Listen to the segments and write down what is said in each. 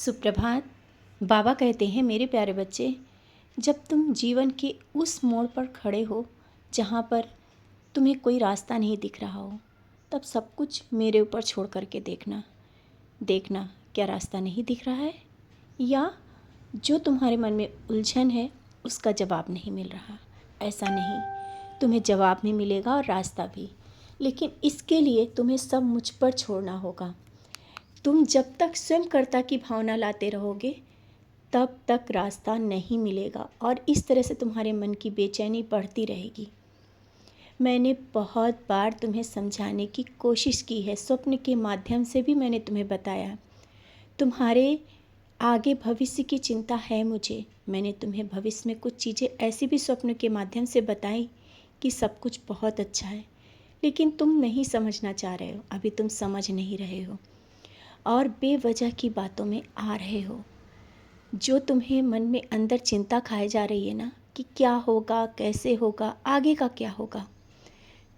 सुप्रभात। बाबा कहते हैं, मेरे प्यारे बच्चे, जब तुम जीवन के उस मोड़ पर खड़े हो जहाँ पर तुम्हें कोई रास्ता नहीं दिख रहा हो, तब सब कुछ मेरे ऊपर छोड़ करके देखना। देखना क्या रास्ता नहीं दिख रहा है, या जो तुम्हारे मन में उलझन है उसका जवाब नहीं मिल रहा। ऐसा नहीं, तुम्हें जवाब भी मिलेगा और रास्ता भी, लेकिन इसके लिए तुम्हें सब मुझ पर छोड़ना होगा। तुम जब तक स्वयं कर्ता की भावना लाते रहोगे तब तक रास्ता नहीं मिलेगा, और इस तरह से तुम्हारे मन की बेचैनी बढ़ती रहेगी। मैंने बहुत बार तुम्हें समझाने की कोशिश की है, स्वप्न के माध्यम से भी मैंने तुम्हें बताया। तुम्हारे आगे भविष्य की चिंता है मुझे। मैंने तुम्हें भविष्य में कुछ चीज़ें ऐसी भी स्वप्न के माध्यम से बताई कि सब कुछ बहुत अच्छा है, लेकिन तुम नहीं समझना चाह रहे हो। अभी तुम समझ नहीं रहे हो और बेवजह की बातों में आ रहे हो। जो तुम्हें मन में अंदर चिंता खाए जा रही है ना, कि क्या होगा, कैसे होगा, आगे का क्या होगा।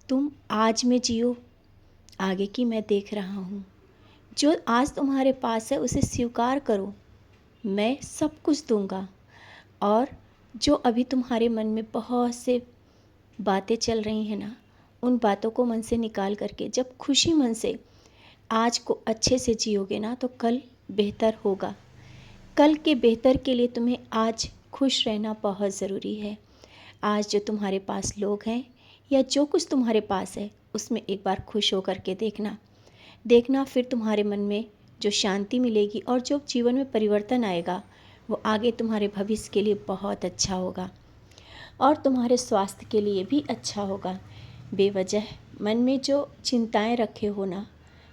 तुम आज में जियो, आगे की मैं देख रहा हूँ। जो आज तुम्हारे पास है उसे स्वीकार करो, मैं सब कुछ दूंगा। और जो अभी तुम्हारे मन में बहुत से बातें चल रही हैं ना, उन बातों को मन से निकाल करके जब खुशी मन से आज को अच्छे से जियोगे ना, तो कल बेहतर होगा। कल के बेहतर के लिए तुम्हें आज खुश रहना बहुत ज़रूरी है। आज जो तुम्हारे पास लोग हैं या जो कुछ तुम्हारे पास है उसमें एक बार खुश होकर के देखना फिर तुम्हारे मन में जो शांति मिलेगी और जो जीवन में परिवर्तन आएगा वो आगे तुम्हारे भविष्य के लिए बहुत अच्छा होगा और तुम्हारे स्वास्थ्य के लिए भी अच्छा होगा। बेवजह मन में जो चिंताएं रखे हो ना,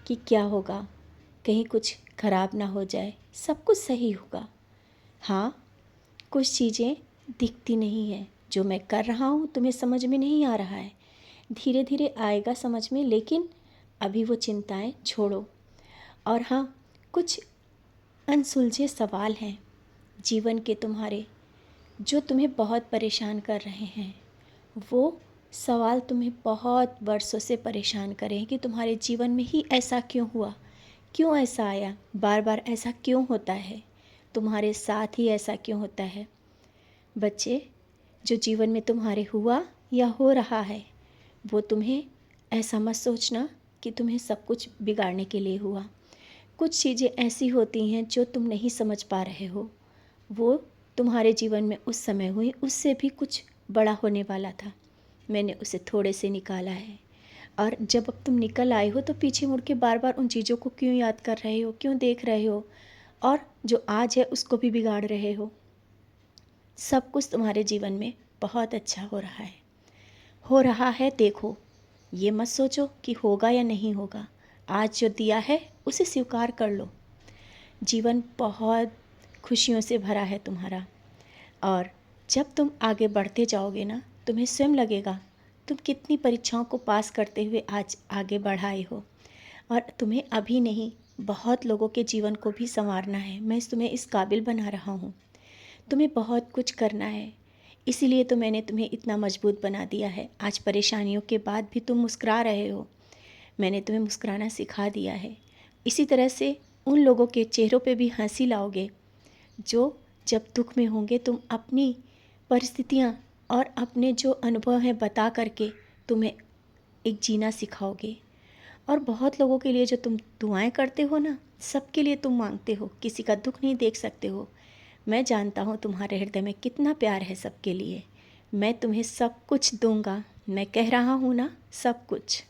कि क्या होगा, कहीं कुछ खराब ना हो जाए, सब कुछ सही होगा। हाँ, कुछ चीज़ें दिखती नहीं है, जो मैं कर रहा हूँ तुम्हें समझ में नहीं आ रहा है, धीरे धीरे आएगा समझ में, लेकिन अभी वो चिंताएं छोड़ो। और हाँ, कुछ अनसुलझे सवाल हैं जीवन के तुम्हारे, जो तुम्हें बहुत परेशान कर रहे हैं। वो सवाल तुम्हें बहुत वर्षों से परेशान करें कि तुम्हारे जीवन में ही ऐसा क्यों हुआ, क्यों ऐसा आया, बार बार ऐसा क्यों होता है, तुम्हारे साथ ही ऐसा क्यों होता है। बच्चे, जो जीवन में तुम्हारे हुआ या हो रहा है, वो तुम्हें ऐसा मत सोचना कि तुम्हें सब कुछ बिगाड़ने के लिए हुआ। कुछ चीज़ें ऐसी होती हैं जो तुम नहीं समझ पा रहे हो, वो तुम्हारे जीवन में उस समय हुई, उससे भी कुछ बड़ा होने वाला था। मैंने उसे थोड़े से निकाला है, और जब अब तुम निकल आए हो तो पीछे मुड़ के बार बार उन चीज़ों को क्यों याद कर रहे हो, क्यों देख रहे हो, और जो आज है उसको भी बिगाड़ रहे हो। सब कुछ तुम्हारे जीवन में बहुत अच्छा हो रहा है। देखो, ये मत सोचो कि होगा या नहीं होगा। आज जो दिया है उसे स्वीकार कर लो। जीवन बहुत खुशियों से भरा है तुम्हारा, और जब तुम आगे बढ़ते जाओगे ना, तुम्हें स्वयं लगेगा तुम कितनी परीक्षाओं को पास करते हुए आज आगे बढ़ाए हो, और तुम्हें अभी नहीं, बहुत लोगों के जीवन को भी संवारना है। मैं तुम्हें इस काबिल बना रहा हूँ। तुम्हें बहुत कुछ करना है, इसीलिए तो मैंने तुम्हें इतना मजबूत बना दिया है। आज परेशानियों के बाद भी तुम मुस्कुरा रहे हो, मैंने तुम्हें मुस्कुराना सिखा दिया है। इसी तरह से उन लोगों के चेहरों पे भी हंसी लाओगे जो जब दुख में होंगे। तुम अपनी परिस्थितियाँ और अपने जो अनुभव हैं बता करके तुम्हें एक जीना सिखाओगे। और बहुत लोगों के लिए जो तुम दुआएं करते हो ना, सबके लिए तुम मांगते हो, किसी का दुख नहीं देख सकते हो। मैं जानता हूँ तुम्हारे हृदय में कितना प्यार है सबके लिए। मैं तुम्हें सब कुछ दूंगा, मैं कह रहा हूँ ना, सब कुछ।